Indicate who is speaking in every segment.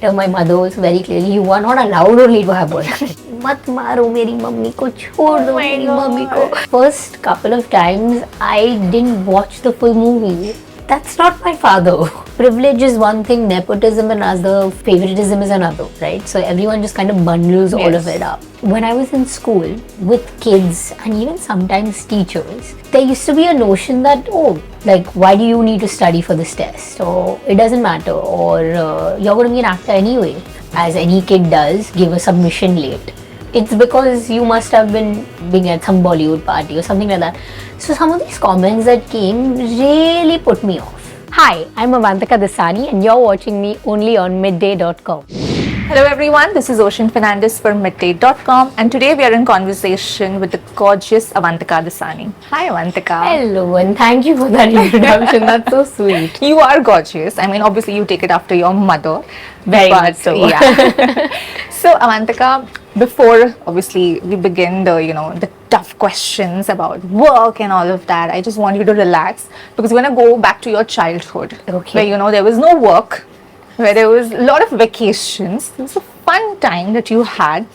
Speaker 1: My mother was very clearly, you are not allowed only to have boyfriend. मत मारो मेरी mummy को, छोड़ दो मेरी मम्मी को. First couple of times I didn't watch the full movie. That's not my father. Privilege is one thing, nepotism another, favoritism is another, right? So everyone just kind of bundles all of it up. When I was in school with kids and even sometimes teachers, there used to be a notion that, oh, like, why do you need to study for this test? Or it doesn't matter, or you're going to be an actor anyway. As any kid does, give a submission late. It's because you must have been being at some Bollywood party or something like that. So some of these comments that came really put me off. Hi, I'm Avantika Dassani and you're watching me only on midday.com.
Speaker 2: Hello everyone, this is Ocean Fernandez for midday.com and today we are in conversation with the gorgeous Avantika Dassani. Hi Avantika.
Speaker 1: Hello and thank you for that introduction. That's so sweet.
Speaker 2: You are gorgeous. I mean, obviously you take it after your mother.
Speaker 1: Very much so.
Speaker 2: Yeah. So Avantika, before obviously we begin the tough questions about work and all of that, I just want you to relax because we're going to go back to your childhood.
Speaker 1: Okay.
Speaker 2: Where there was no work, where there was a lot of vacations. It was a fun time that you had.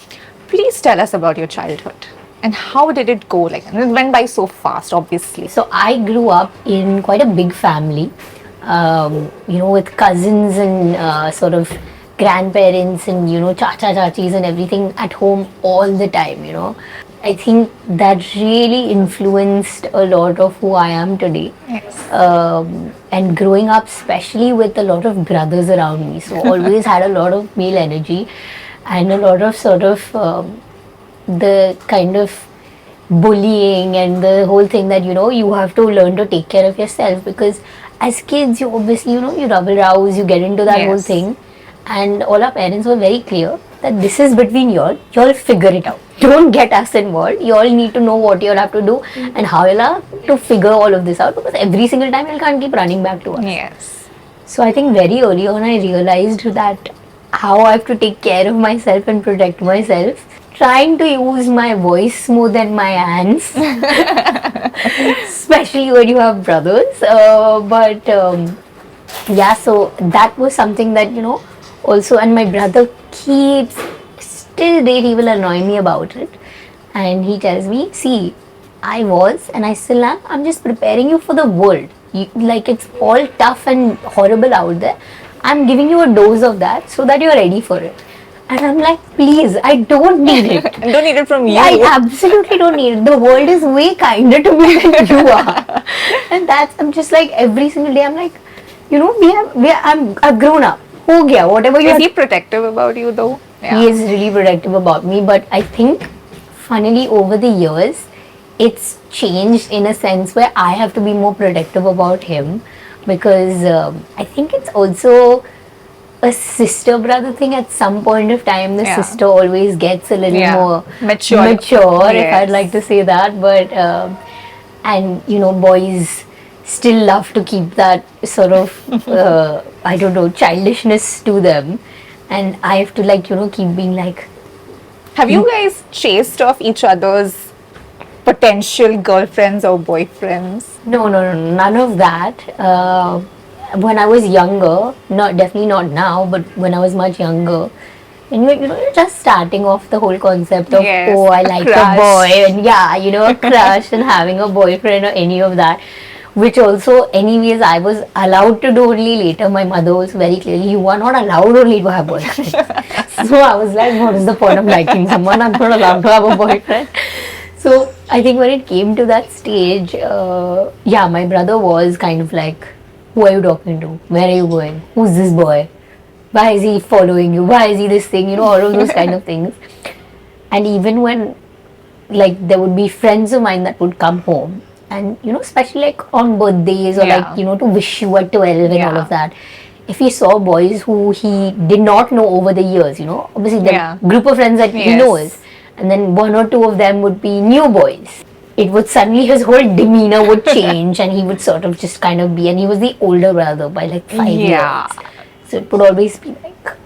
Speaker 2: Please tell us about your childhood and how did it go? Like, and it went by so fast, obviously.
Speaker 1: So I grew up in quite a big family, with cousins and sort of grandparents and chacha-chachis and everything at home all the time. I think that really influenced a lot of who I am today.
Speaker 2: Yes.
Speaker 1: And growing up, especially with a lot of brothers around me, so always had a lot of male energy and a lot of sort of the kind of bullying and the whole thing that you have to learn to take care of yourself, because as kids you obviously you double rouse, you get into that whole thing, and all our parents were very clear that this is between y'all figure it out. Don't get us involved. You all need to know what you'll have to do and how you'll have to figure all of this out, because every single time you can't keep running back to us.
Speaker 2: Yes.
Speaker 1: So I think very early on I realized that how I have to take care of myself and protect myself, trying to use my voice more than my hands, especially when you have brothers. So that was something that also, and my brother keeps till date he will annoy me about it, and he tells me, see, I was and I still am, I'm just preparing you for the world. It's all tough and horrible out there, I'm giving you a dose of that so that you're ready for it. And I'm like, please, I don't need it.
Speaker 2: I don't need it from you.
Speaker 1: I absolutely don't need it. The world is way kinder to me than you are. And I'm just like, every single day I'm like, I've grown up. Ho gaya, whatever you
Speaker 2: Is he protective about you though? Yeah.
Speaker 1: He is really protective about me, but I think funnily over the years it's changed in a sense where I have to be more protective about him, because I think it's also a sister brother thing. At some point of time the sister always gets a little more mature, if I'd like to say that, but and boys still love to keep that sort of childishness to them, and I have to keep being like.
Speaker 2: Have you guys chased off each other's potential girlfriends or boyfriends?
Speaker 1: No, none of that. When I was younger, definitely not now, but when I was much younger, and you're just starting off the whole concept of I like a boy, and a crush and having a boyfriend or any of that, which also anyways I was allowed to do only later. My mother was very clearly, you are not allowed only to have boyfriend. So I was like, what is the point of liking someone? I'm not allowed to have a boyfriend. So I think when it came to that stage, my brother was kind of like, who are you talking to? Where are you going? Who's this boy? Why is he following you? Why is he this thing? All of those kind of things. And even when there would be friends of mine that would come home, and especially on birthdays or to wish you at 12 and all of that, if he saw boys who he did not know over the years, obviously the group of friends that he knows, and then one or two of them would be new boys, it would suddenly, his whole demeanor would change and he would sort of just kind of be, and he was the older brother by 5 years, so it would always be like,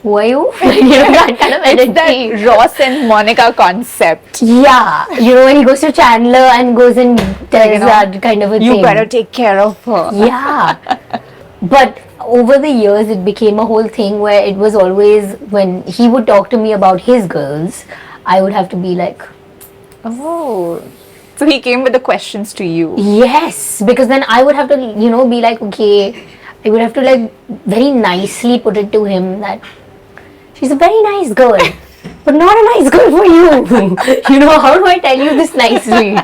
Speaker 1: who are you? That kind of energy.
Speaker 2: It's that Ross and Monica concept.
Speaker 1: Yeah, when he goes to Chandler and goes and tells that kind of a thing.
Speaker 2: You better take care of her.
Speaker 1: Yeah. But over the years, it became a whole thing where it was always when he would talk to me about his girls, I would have to be like,
Speaker 2: Oh, so he came with the questions to you.
Speaker 1: yes, because then I would have to, be like, okay, I would have to like very nicely put it to him that she's a very nice girl, but not a nice girl for you. How do I tell you this nicely?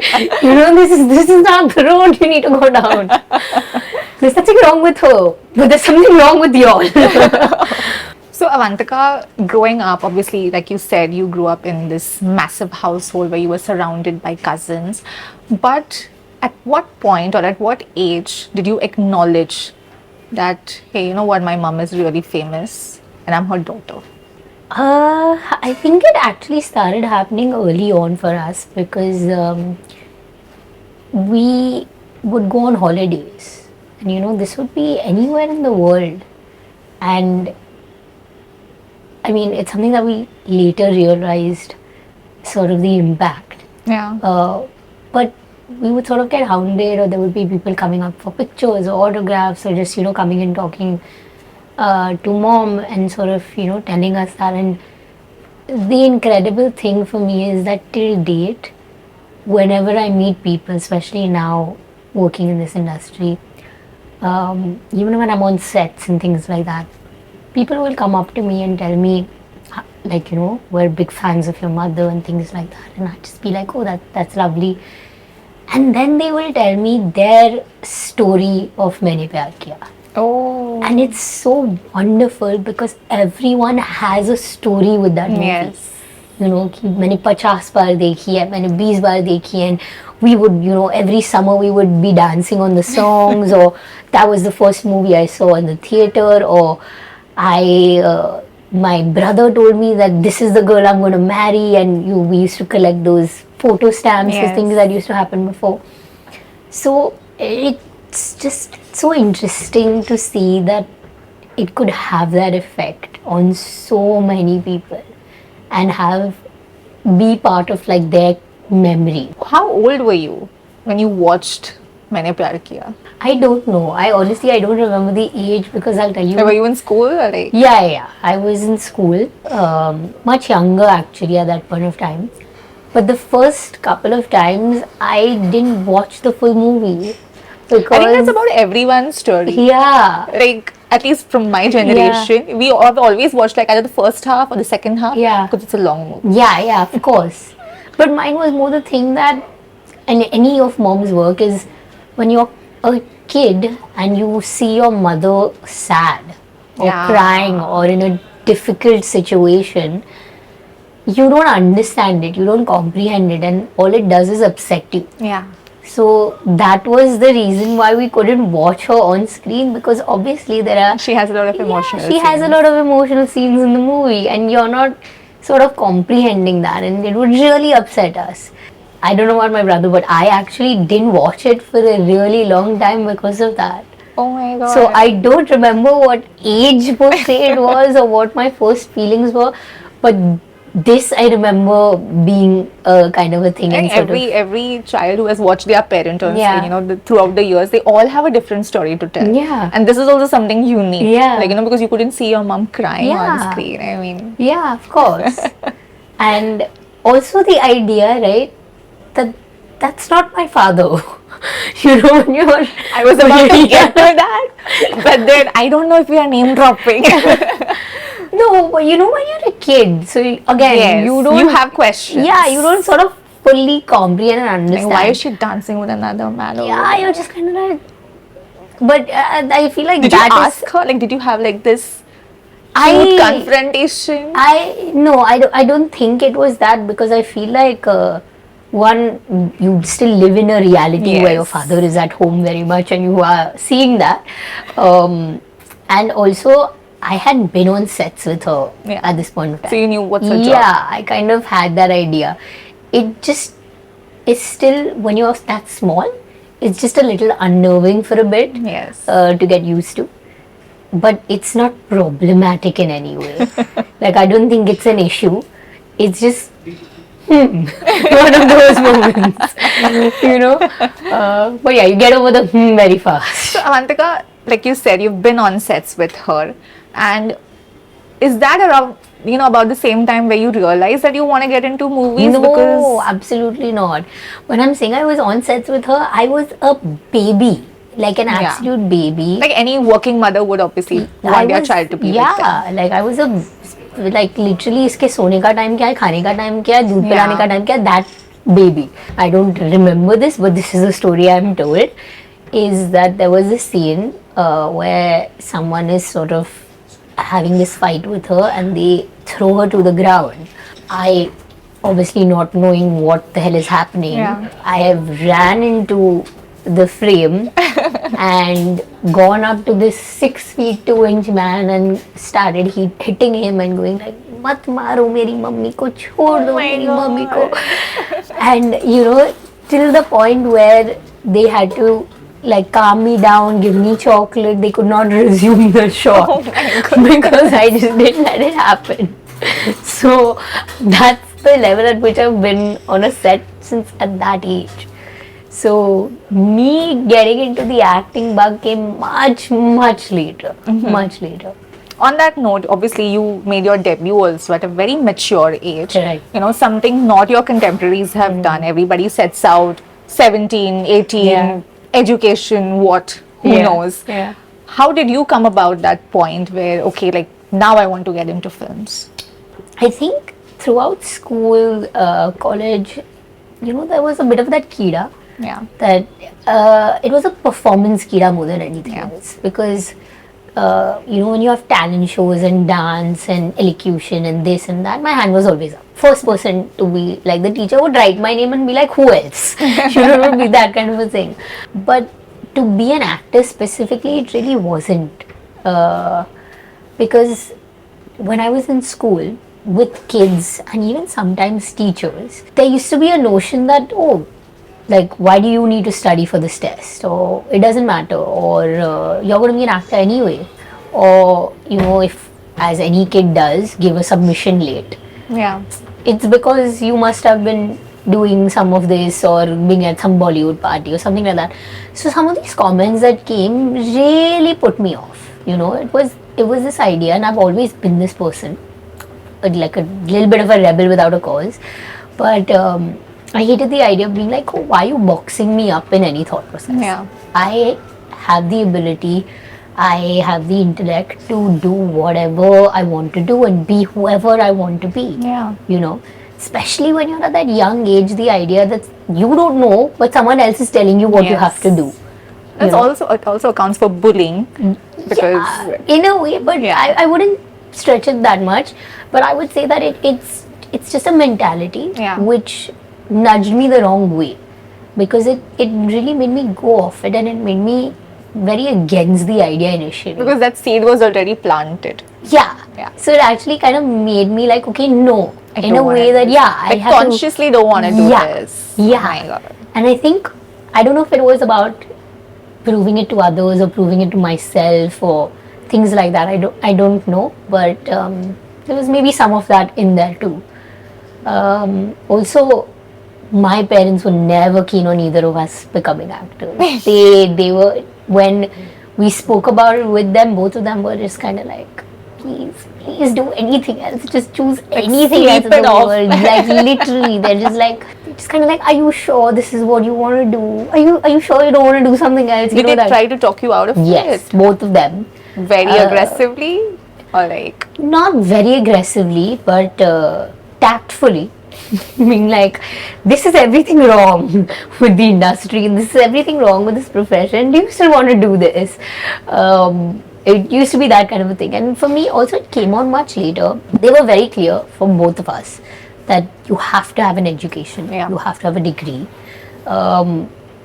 Speaker 1: This is not the road you need to go down. There's nothing wrong with her, but there's something wrong with y'all.
Speaker 2: So Avantika, growing up, obviously, like you said, you grew up in this massive household where you were surrounded by cousins. But at what point or at what age did you acknowledge that, hey, you know what, my mom is really famous and I'm her daughter?
Speaker 1: I think it actually started happening early on for us because we would go on holidays, and this would be anywhere in the world, and I mean, it's something that we later realized sort of the impact.
Speaker 2: Yeah.
Speaker 1: But we would sort of get hounded, or there would be people coming up for pictures or autographs, or just, coming and talking to mom and sort of, telling us that. And the incredible thing for me is that till date, whenever I meet people, especially now working in this industry, even when I'm on sets and things like that, people will come up to me and tell me, like, we're big fans of your mother and things like that. And I just be like, oh, that's lovely. And then they will tell me their story of Maine Pyar Kiya.
Speaker 2: Oh.
Speaker 1: And it's so wonderful because everyone has a story with that movie.
Speaker 2: Yes.
Speaker 1: कि मैंने 50 बार देखी है, मैंने 20 बार देखी है, and we would, every summer we would be dancing on the songs, or that was the first movie I saw in the theater, or my brother told me that this is the girl I'm going to marry, and we used to collect those photo stamps,
Speaker 2: Yes.
Speaker 1: those things that used to happen before. So it's just so interesting to see that it could have that effect on so many people and be part of like their memory.
Speaker 2: How old were you when you watched Maine Pyar Kiya?
Speaker 1: I don't know. I don't remember the age, because I'll tell you.
Speaker 2: Were you in school or like?
Speaker 1: Yeah. I was in school, much younger actually at that point of time. But the first couple of times I didn't watch the full movie because
Speaker 2: I think that's about everyone's story.
Speaker 1: Yeah.
Speaker 2: Like, at least from my generation, we have always watched like either the first half or the second half.
Speaker 1: Yeah.
Speaker 2: Because it's a long movie.
Speaker 1: Yeah, of course. But mine was more the thing that, and any of mom's work is when you're a kid and you see your mother sad or crying or in a difficult situation, you don't understand it, you don't comprehend it, and all it does is upset you.
Speaker 2: Yeah.
Speaker 1: So that was the reason why we couldn't watch her on screen, because obviously
Speaker 2: She has a lot of emotional
Speaker 1: she has a lot of emotional scenes in the movie, and you're not sort of comprehending that, and it would really upset us. I don't know about my brother, but I actually didn't watch it for a really long time because of that.
Speaker 2: Oh my god.
Speaker 1: So I don't remember what age per se it was or what my first feelings were, but this I remember being a kind of a thing.
Speaker 2: And every child who has watched their parent on
Speaker 1: Yeah.
Speaker 2: screen, throughout the years, they all have a different story to tell.
Speaker 1: Yeah.
Speaker 2: And this is also something unique.
Speaker 1: Yeah.
Speaker 2: Like, because you couldn't see your mom crying on
Speaker 1: Yeah.
Speaker 2: screen. I mean.
Speaker 1: Yeah, of course. And also the idea, right, that's not my father. When you're...
Speaker 2: I was about to get to that. But then, I don't know if we are name dropping.
Speaker 1: No, but when you're a kid, so again,
Speaker 2: Yes,
Speaker 1: you
Speaker 2: have questions.
Speaker 1: Yeah, you don't sort of fully comprehend and understand.
Speaker 2: Like, why is she dancing with another man?
Speaker 1: Yeah, you're just kind of like... But I feel like
Speaker 2: Did you
Speaker 1: that
Speaker 2: ask her? Like, did you have like this confrontation?
Speaker 1: No, I don't think it was that, because I feel like one, you still live in a reality where your father is at home very much and you are seeing that, and also I had been on sets with her at this point of time,
Speaker 2: so you knew what's her job.
Speaker 1: Yeah, I kind of had that idea. It just is still, when you're that small, it's just a little unnerving for a bit.
Speaker 2: Yes.
Speaker 1: To get used to. But it's not problematic in any way. Like, I don't think it's an issue. It's just one of those moments, But yeah, you get over the very fast.
Speaker 2: So Avantika, like you said, you've been on sets with her, and is that around, about the same time where you realize that you want to get into movies?
Speaker 1: No,
Speaker 2: Because
Speaker 1: absolutely not. When I'm saying I was on sets with her, I was a baby, like an absolute baby.
Speaker 2: like any working mother would obviously want their child to be with them.
Speaker 1: Yeah, like I was like literally इसके सोने का time क्या है, खाने का time क्या है, दूध पिलाने का टाइम क्या है, that baby. I don't remember this, but this is the story I'm told. Is that there was a scene where someone is sort of having this fight with her and they throw her to the ground. I, obviously not knowing what the hell is happening, I have ran into the frame and gone up to this 6 feet 2 inch man and started hitting him and going like, "Mat maro meri mummy ko, chhod do meri mummy ko." And till the point where they had to like calm me down, give me chocolate. They could not resume the shot because I just didn't let it happen. So that's the level at which I've been on a set since at that age. So me getting into the acting bug came much later. Much later.
Speaker 2: On that note, obviously you made your debut also at a very mature age.
Speaker 1: Right.
Speaker 2: Something not your contemporaries have done. Everybody sets out 17, 18, education, who knows.
Speaker 1: Yeah.
Speaker 2: How did you come about that point where, okay, like now I want to get into films?
Speaker 1: I think throughout school, college, there was a bit of that kida.
Speaker 2: Yeah.
Speaker 1: That it was a performance kida more than anything else. Because, when you have talent shows and dance and elocution and this and that, my hand was always up. First person to be like, the teacher would write my name and be like, who else? She would be that kind of a thing. But to be an actor specifically, it really wasn't. Because when I was in school with kids and even sometimes teachers, there used to be a notion that, like, why do you need to study for this test? Or it doesn't matter. Or you're going to be an actor anyway. Or, if as any kid does, give a submission late.
Speaker 2: Yeah.
Speaker 1: It's because you must have been doing some of this or being at some Bollywood party or something like that. So some of these comments that came really put me off. It was this idea, and I've always been this person, like a little bit of a rebel without a cause. But I hated the idea of being like, why are you boxing me up in any thought process?
Speaker 2: Yeah.
Speaker 1: I have the ability, I have the intellect to do whatever I want to do and be whoever I want to be.
Speaker 2: Yeah.
Speaker 1: Especially when you're at that young age, the idea that you don't know, but someone else is telling you what you have to do.
Speaker 2: It also accounts for bullying. Because
Speaker 1: in a way, but I wouldn't stretch it that much. But I would say that it's just a mentality which nudged me the wrong way, because it really made me go off it, and it made me very against the idea initially.
Speaker 2: Because that seed was already planted.
Speaker 1: Yeah. So it actually kind of made me like, okay, no. In a way that, I have
Speaker 2: consciously don't want to do this.
Speaker 1: Yeah.
Speaker 2: Oh my God.
Speaker 1: And I think, I don't know if it was about proving it to others or proving it to myself or things like that. I don't know. But there was maybe some of that in there too. Also, my parents were never keen on either of us becoming actors. They were, when we spoke about it with them, both of them were just kind of like, please do anything else. Just choose anything else in the world. Like literally, they're just kind of like, are you sure this is what you want to do? Are you sure you don't want to do something else?
Speaker 2: Did they try to talk you out of it?
Speaker 1: Yes, both of them.
Speaker 2: Very aggressively, or like?
Speaker 1: Not very aggressively, but tactfully. Being like, this is everything wrong with the industry and this is everything wrong with this profession. Do you still want to do this? It used to be that kind of a thing. And for me also, it came on much later. They were very clear for both of us that you have to have an education. You have to have a degree.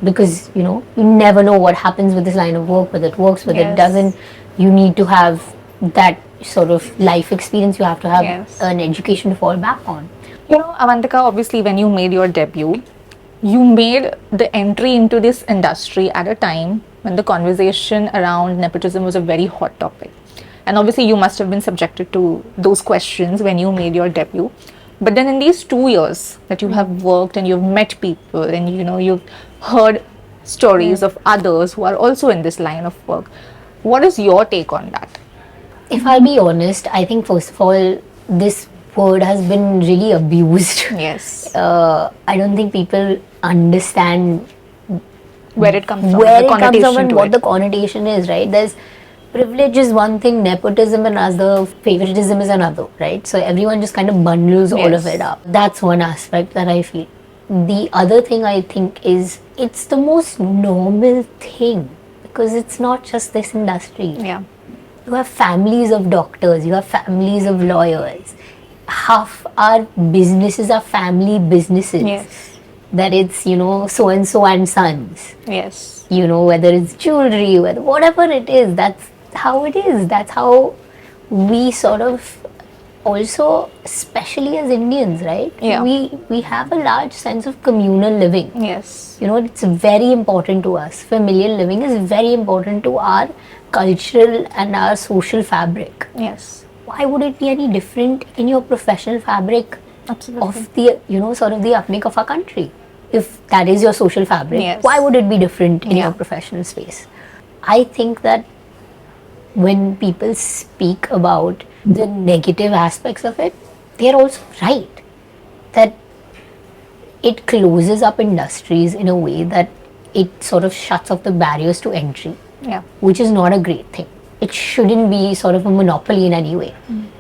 Speaker 1: Because, you never know what happens with this line of work, whether it works, whether it doesn't. You need to have that sort of life experience. You have to have an education to fall back on.
Speaker 2: Avantika, obviously when you made your debut, you made the entry into this industry at a time when the conversation around nepotism was a very hot topic. And obviously you must have been subjected to those questions when you made your debut. But then in these 2 years that you have worked and you've met people and you've heard stories of others who are also in this line of work, What is your take on that?
Speaker 1: If I'll be honest, I think first of all, this word has been really abused.
Speaker 2: Yes.
Speaker 1: I don't think people understand
Speaker 2: Where it comes from,
Speaker 1: where
Speaker 2: the
Speaker 1: it comes
Speaker 2: connotation
Speaker 1: from and
Speaker 2: to
Speaker 1: what
Speaker 2: it.
Speaker 1: the connotation is, right? There's privilege is one thing, nepotism another, favoritism is another, right? So everyone just kind of bundles all of
Speaker 2: Yes.
Speaker 1: it up. That's one aspect that I feel. The other thing I think is it's the most normal thing because it's not just this industry.
Speaker 2: Yeah.
Speaker 1: You have families of doctors, you have families of lawyers. Half our businesses are family businesses.
Speaker 2: Yes.
Speaker 1: That it's, so and so and sons.
Speaker 2: Yes.
Speaker 1: Whether it's jewelry, whatever it is, that's how it is. That's how we sort of also, especially as Indians, right?
Speaker 2: Yeah.
Speaker 1: We have a large sense of communal living.
Speaker 2: Yes.
Speaker 1: It's very important to us. Familial living is very important to our cultural and our social fabric.
Speaker 2: Yes.
Speaker 1: Why would it be any different in your professional fabric
Speaker 2: Absolutely.
Speaker 1: of the, sort of the upmake of our country? If that is your social fabric,
Speaker 2: Yes.
Speaker 1: why would it be different in
Speaker 2: Yeah.
Speaker 1: your professional space? I think that when people speak about the negative aspects of it, they're also right. That it closes up industries in a way that it sort of shuts off the barriers to entry,
Speaker 2: Yeah.
Speaker 1: which is not a great thing. It shouldn't be sort of a monopoly in any way.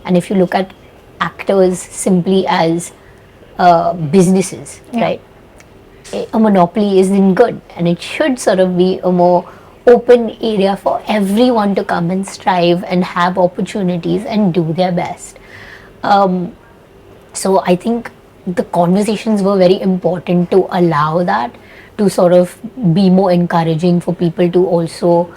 Speaker 1: And if you look at actors simply as businesses,
Speaker 2: Yeah.
Speaker 1: right? A monopoly isn't good, and it should sort of be a more open area for everyone to come and strive and have opportunities and do their best. So I think the conversations were very important to allow that, to sort of be more encouraging for people to also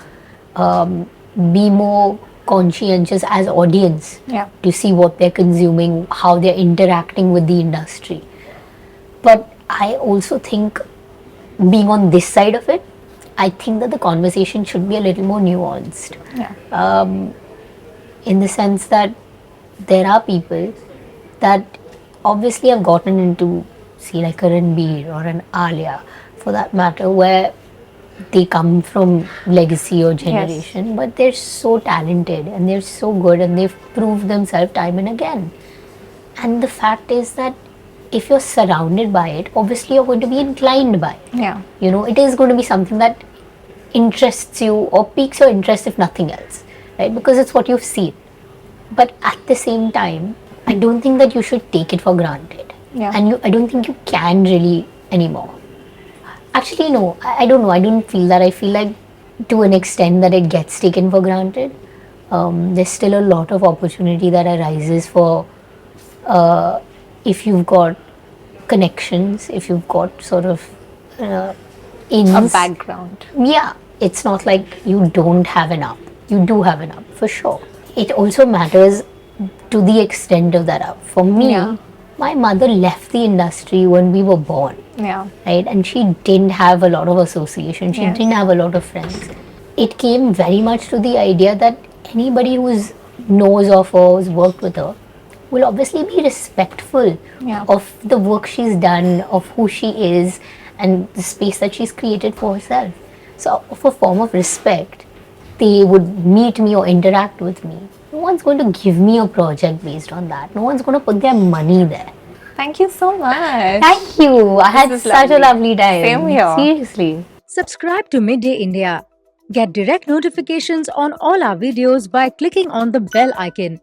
Speaker 1: be more conscientious as audience,
Speaker 2: Yeah.
Speaker 1: to see what they're consuming, how they're interacting with the industry. But I also think, being on this side of it, I think that the conversation should be a little more nuanced,
Speaker 2: Yeah.
Speaker 1: in the sense that there are people that obviously have gotten into, see, like a Ranbir or an Alia, for that matter, where they come from legacy or generation, but they're so talented and they're so good and they've proved themselves time and again. And the fact is that if you're surrounded by it, obviously you're going to be inclined by it.
Speaker 2: Yeah.
Speaker 1: It is going to be something that interests you or piques your interest, if nothing else, right? Because it's what you've seen. But at the same time, I don't think that you should take it for granted.
Speaker 2: Yeah.
Speaker 1: And I don't think you can really anymore. Actually, no, I don't know. I don't feel that. I feel like to an extent that it gets taken for granted. There's still a lot of opportunity that arises for if you've got connections, if you've got sort of ins.
Speaker 2: A background.
Speaker 1: Yeah, it's not like you don't have enough. You do have enough, for sure. It also matters to the extent of that. For me,
Speaker 2: Yeah.
Speaker 1: my mother left the industry when we were born,
Speaker 2: Yeah.
Speaker 1: right? And she didn't have a lot of association. She
Speaker 2: Yes.
Speaker 1: didn't have a lot of friends. It came very much to the idea that anybody who knows of her, who's worked with her, will obviously be respectful
Speaker 2: Yeah.
Speaker 1: of the work she's done, of who she is, and the space that she's created for herself. So, of a form of respect, they would meet me or interact with me. No one's going to give me a project based on that. No one's going to put their money there.
Speaker 2: Thank you so much.
Speaker 1: Thank you. I had
Speaker 2: is
Speaker 1: such a
Speaker 2: lovely.
Speaker 1: lovely time.
Speaker 2: Same here.
Speaker 1: Seriously.
Speaker 3: Subscribe to Midday India. Get direct notifications on all our videos by clicking on the bell icon.